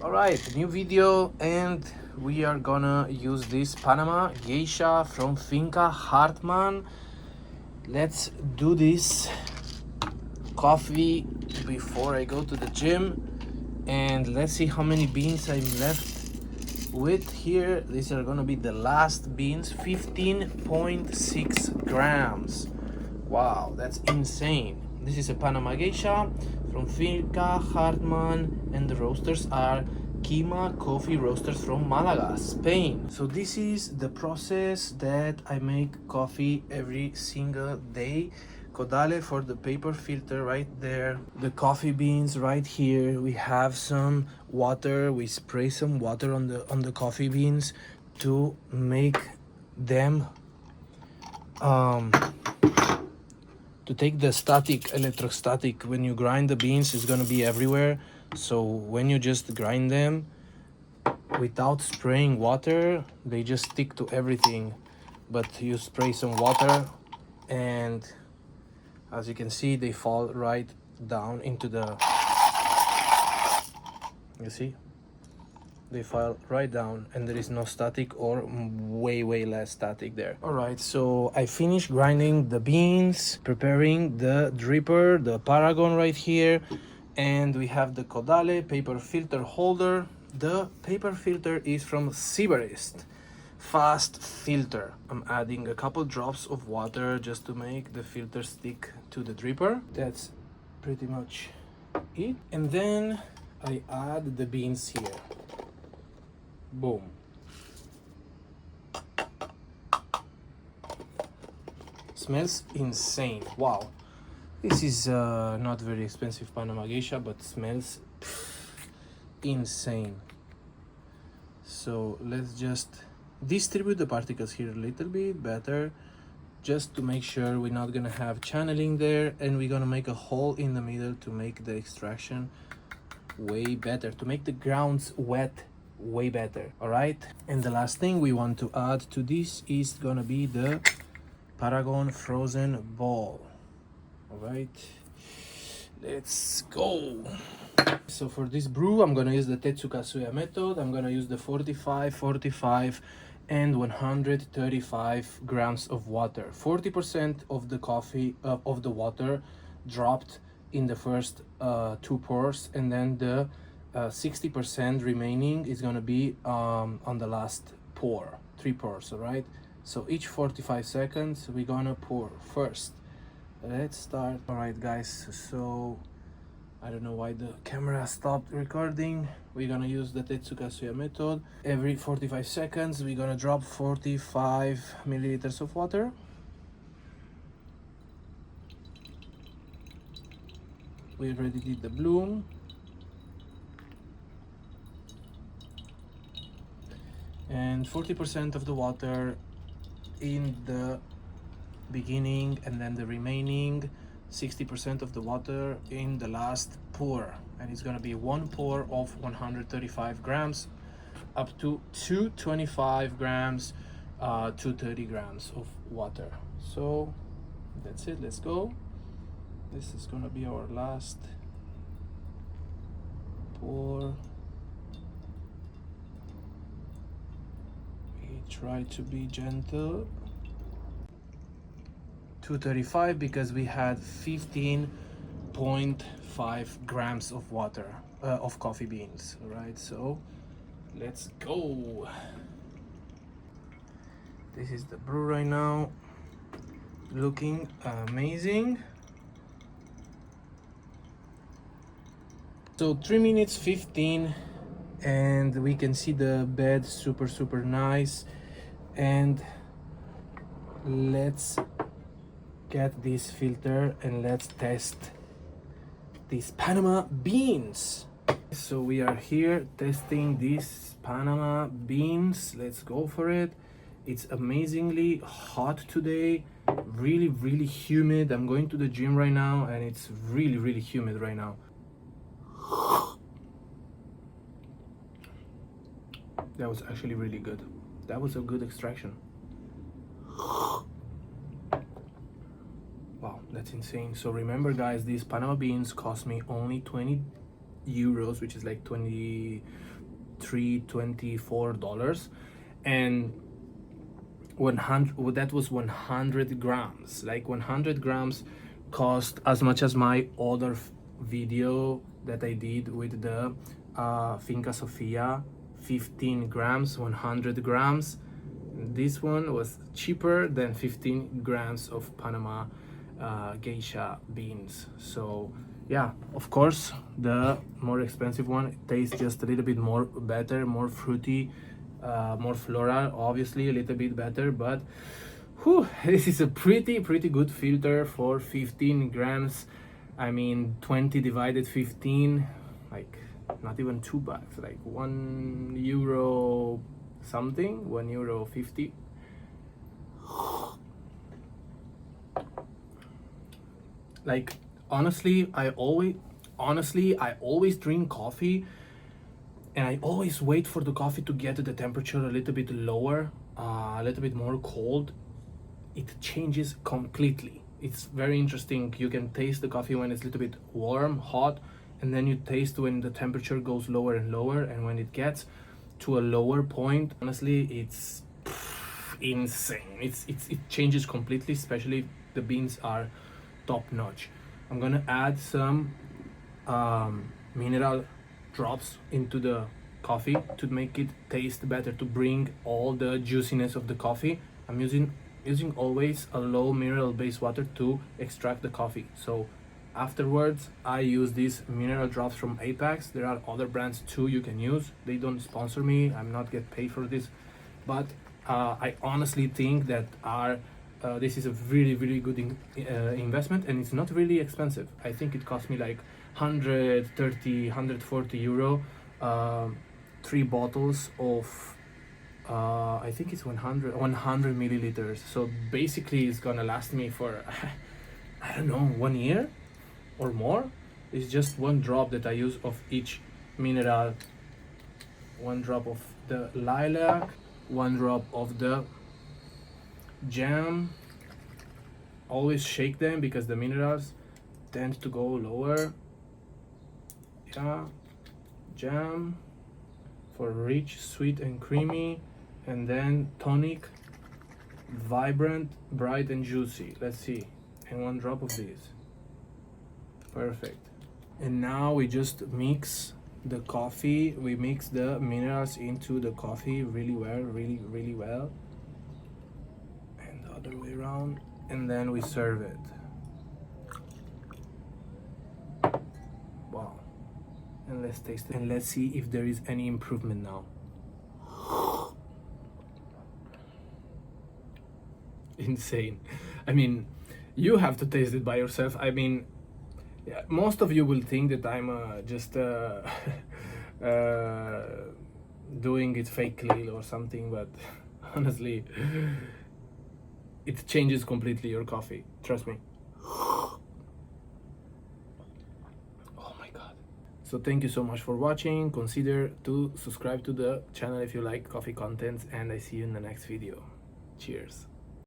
Alright, new video, and we are gonna use this Panama Geisha from Finca Hartmann. Let's do this coffee before I go to the gym, and let's see how many beans I'm left with here. These are gonna be the last beans, 15.6 grams. Wow, that's insane. This is a Panama Geisha from Finca Hartmann, and the roasters are Kima Coffee Roasters from Malaga, Spain. So this is the process that I make coffee every single day. Codale for the paper filter right there. The coffee beans right here. We have some water. We spray some water on the coffee beans to make them to take the static, electrostatic. When you grind the beans, it's gonna be everywhere. So when you just grind them without spraying water, they just stick to everything. But you spray some water, and as you can see, they fall right down into the, you see? They fall right down, and there is no static, or way less static there. All right, so I finished grinding the beans, preparing the dripper, the Paragon right here, and we have the Codale paper filter holder. The paper filter is from Sibarist fast filter. I'm adding a couple drops of water just to make the filter stick to the dripper. That's pretty much it. And then I add the beans here. Boom. Smells insane. Wow. This is not very expensive Panama Geisha, but smells insane. So let's just distribute the particles here a little bit better, just to make sure we're not gonna have channeling there, and we're gonna make a hole in the middle to make the extraction way better, to make the grounds wet way better. All right, and the last thing we want to add to this is gonna be the Paragon frozen ball. All right, let's go. So for this brew, I'm gonna use the Tetsukasuya method. I'm gonna use the 45, 45, and 135 grams of water. 40% of the coffee of the water dropped in the first 2 pours, and then the 60% remaining is gonna be on the last pour, 3 pours. All right, so each 45 seconds we're gonna pour first. Let's start. All right, guys, so I don't know why the camera stopped recording. We're gonna use the Tetsukasuya method. Every 45 seconds we're gonna drop 45 milliliters of water. We already did the bloom. And 40% of the water in the beginning, and then the remaining 60% of the water in the last pour, and it's gonna be 1 pour of 135 grams up to 225 grams, 230 grams of water. So that's it. Let's go. This is gonna be our last pour. We try to be gentle. 235 because we had 15.5 grams of water, of coffee beans. All right, so let's go. This is the brew right now, looking amazing. So 3 minutes 15, and we can see the bed super nice. And let's get this filter and let's test these Panama beans. So we are here testing these Panama beans. Let's go for it. It's amazingly hot today, really humid. I'm going to the gym right now, and it's really humid right now. That was actually really good. That was a good extraction. Wow, that's insane. So remember, guys, these Panama beans cost me only euros, which is like $24, and 100, well, that was 100 grams. Like 100 grams cost as much as my other video that I did with the Finca Sofia, 15 grams, 100 grams. This one was cheaper than 15 grams of Panama Geisha beans. So yeah, of course the more expensive one tastes just a little bit more better, more fruity, more floral, obviously a little bit better, but whew, this is a pretty good filter for 15 grams. I mean, 20 divided 15, like not even $2, like €1 something, €1.50. Like honestly, I always drink coffee, and I always wait for the coffee to get the temperature a little bit lower, a little bit more cold. It changes completely. It's very interesting. You can taste the coffee when it's a little bit warm, hot, and then you taste when the temperature goes lower and lower, and when it gets to a lower point, honestly, it's insane. It changes completely, especially if the beans are top notch. I'm gonna add some mineral drops into the coffee to make it taste better, to bring all the juiciness of the coffee. I'm using always a low mineral based water to extract the coffee. So afterwards I use these mineral drops from APAX. There are other brands too you can use. They don't sponsor me, I'm not get paid for this, but I honestly think that this is a really good investment, and it's not really expensive. I think it cost me like 130, 140 euro, 3 bottles of I think it's 100 milliliters. So basically it's gonna last me for I don't know, 1 year or more. It's just one drop that I use of each mineral. 1 drop of the lilac, 1 drop of the jam. Always shake them because the minerals tend to go lower. Yeah, jam for rich, sweet and creamy, and then tonic, vibrant, bright and juicy. Let's see, and 1 drop of these. Perfect. And now we just mix the coffee. We mix the minerals into the coffee really well, really well, and the other way around, and then we serve it. Wow. And let's taste it, and let's see if there is any improvement now. Insane. I mean, you have to taste it by yourself. I mean, yeah, most of you will think that I'm just doing it fakely or something, but honestly, it changes completely your coffee, trust me. So thank you so much for watching. Consider to subscribe to the channel if you like coffee contents, and I see you in the next video. Cheers.